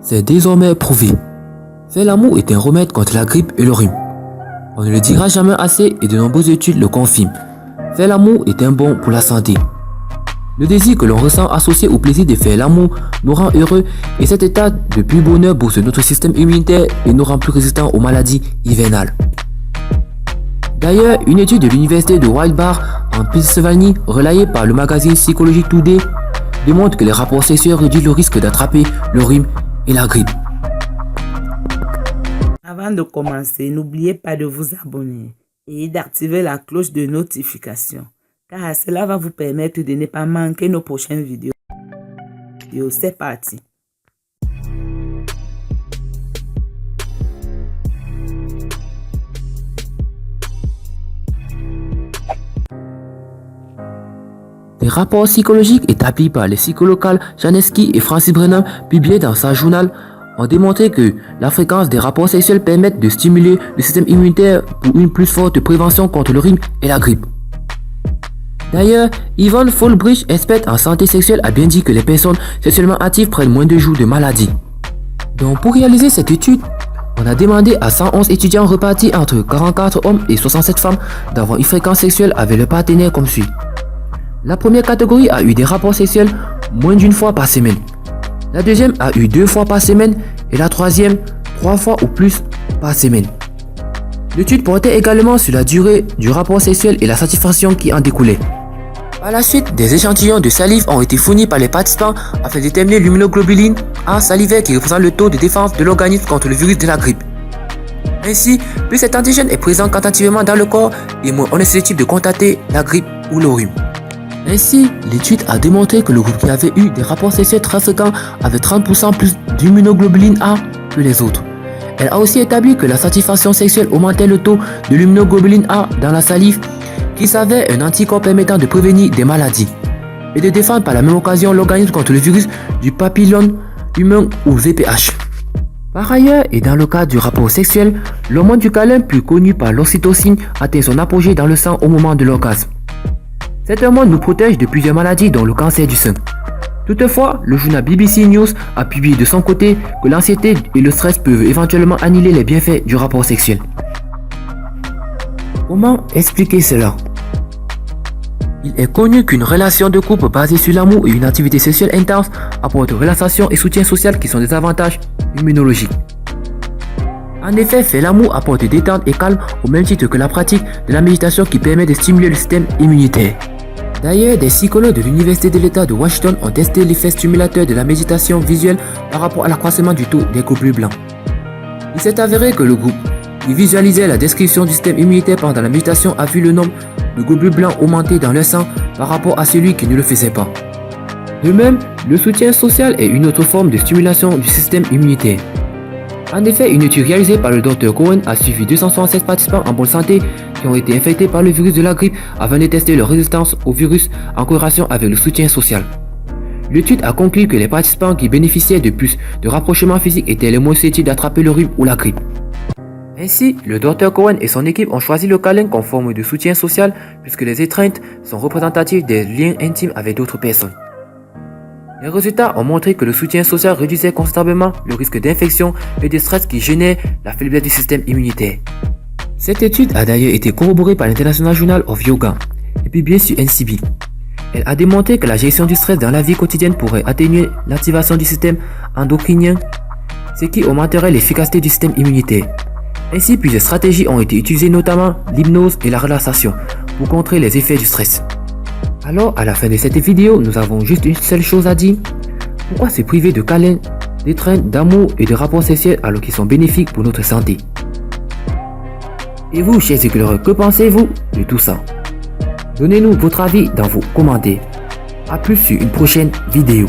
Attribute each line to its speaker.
Speaker 1: C'est désormais prouvé. Faire l'amour est un remède contre la grippe et le rhume. On ne le dira jamais assez et de nombreuses études le confirment. Faire l'amour est un bon pour la santé. Le désir que l'on ressent associé au plaisir de faire l'amour nous rend heureux et cet état de pur bonheur booste notre système immunitaire et nous rend plus résistants aux maladies hivernales. D'ailleurs, une étude de l'université de Wild Bar en Pennsylvanie, relayée par le magazine Psychologic Today, démontre que les rapports sexuels réduisent le risque d'attraper le rhume et la grippe.
Speaker 2: Avant de commencer, n'oubliez pas de vous abonner et d'activer la cloche de notification, car cela va vous permettre de ne pas manquer nos prochaines vidéos. C'est parti.
Speaker 1: Des rapports psychologiques établis par les psychologues Carl Janeski et Francis Brennan, publiés dans sa journal, ont démontré que la fréquence des rapports sexuels permet de stimuler le système immunitaire pour une plus forte prévention contre le rhume et la grippe. D'ailleurs, Yvonne Folbridge, experte en santé sexuelle, a bien dit que les personnes sexuellement actives prennent moins de jours de maladie. Donc pour réaliser cette étude, on a demandé à 111 étudiants repartis entre 44 hommes et 67 femmes d'avoir une fréquence sexuelle avec leur partenaire comme suit. La première catégorie a eu des rapports sexuels moins d'une fois par semaine. La deuxième a eu 2 fois par semaine et la troisième 3 fois ou plus par semaine. L'étude portait également sur la durée du rapport sexuel et la satisfaction qui en découlait. Par la suite, des échantillons de salive ont été fournis par les participants afin de déterminer l'immunoglobuline A salivaire qui représente le taux de défense de l'organisme contre le virus de la grippe. Ainsi, plus cet antigène est présent quantitativement dans le corps et moins on est susceptible de constater la grippe ou le rhume. Ainsi, l'étude a démontré que le groupe qui avait eu des rapports sexuels très fréquents avait 30% plus d'immunoglobuline A que les autres. Elle a aussi établi que la satisfaction sexuelle augmentait le taux de l'immunoglobuline A dans la salive, qui s'avère un anticorps permettant de prévenir des maladies et de défendre par la même occasion l'organisme contre le virus du papillome humain ou VPH. Par ailleurs, et dans le cas du rapport sexuel, l'hormone du câlin, plus connu par l'ocytocine, atteint son apogée dans le sang au moment de l'orgasme. Cette hormone nous protège de plusieurs maladies dont le cancer du sein. Toutefois, le journal BBC News a publié de son côté que l'anxiété et le stress peuvent éventuellement annihiler les bienfaits du rapport sexuel. Comment expliquer cela? Il est connu qu'une relation de couple basée sur l'amour et une activité sexuelle intense apporte relaxation et soutien social qui sont des avantages immunologiques. En effet, faire l'amour apporte détente et calme au même titre que la pratique de la méditation qui permet de stimuler le système immunitaire. D'ailleurs, des psychologues de l'Université de l'État de Washington ont testé l'effet stimulateur de la méditation visuelle par rapport à l'accroissement du taux des globules blancs. Il s'est avéré que le groupe qui visualisait la description du système immunitaire pendant la méditation a vu le nombre de globules blancs augmenter dans leur sang par rapport à celui qui ne le faisait pas. De même, le soutien social est une autre forme de stimulation du système immunitaire. En effet, une étude réalisée par le Dr Cohen a suivi 267 participants en bonne santé qui ont été infectés par le virus de la grippe afin de tester leur résistance au virus en corrélation avec le soutien social. L'étude a conclu que les participants qui bénéficiaient de plus de rapprochement physique étaient les moins susceptibles d'attraper le rhume ou la grippe. Ainsi, le Dr Cohen et son équipe ont choisi le câlin comme forme de soutien social puisque les étreintes sont représentatives des liens intimes avec d'autres personnes. Les résultats ont montré que le soutien social réduisait considérablement le risque d'infection et de stress qui gênait la faiblesse du système immunitaire. Cette étude a d'ailleurs été corroborée par l'International Journal of Yoga et publiée sur NCB. Elle a démontré que la gestion du stress dans la vie quotidienne pourrait atténuer l'activation du système endocrinien, ce qui augmenterait l'efficacité du système immunitaire. Ainsi, plusieurs stratégies ont été utilisées, notamment l'hypnose et la relaxation, pour contrer les effets du stress. Alors, à la fin de cette vidéo, nous avons juste une seule chose à dire. Pourquoi se priver de câlins, d'étreintes, d'amour et de rapports sexuels alors qu'ils sont bénéfiques pour notre santé? Et vous, chers éclaireurs, que pensez-vous de tout ça? Donnez-nous votre avis dans vos commentaires. A plus sur une prochaine vidéo.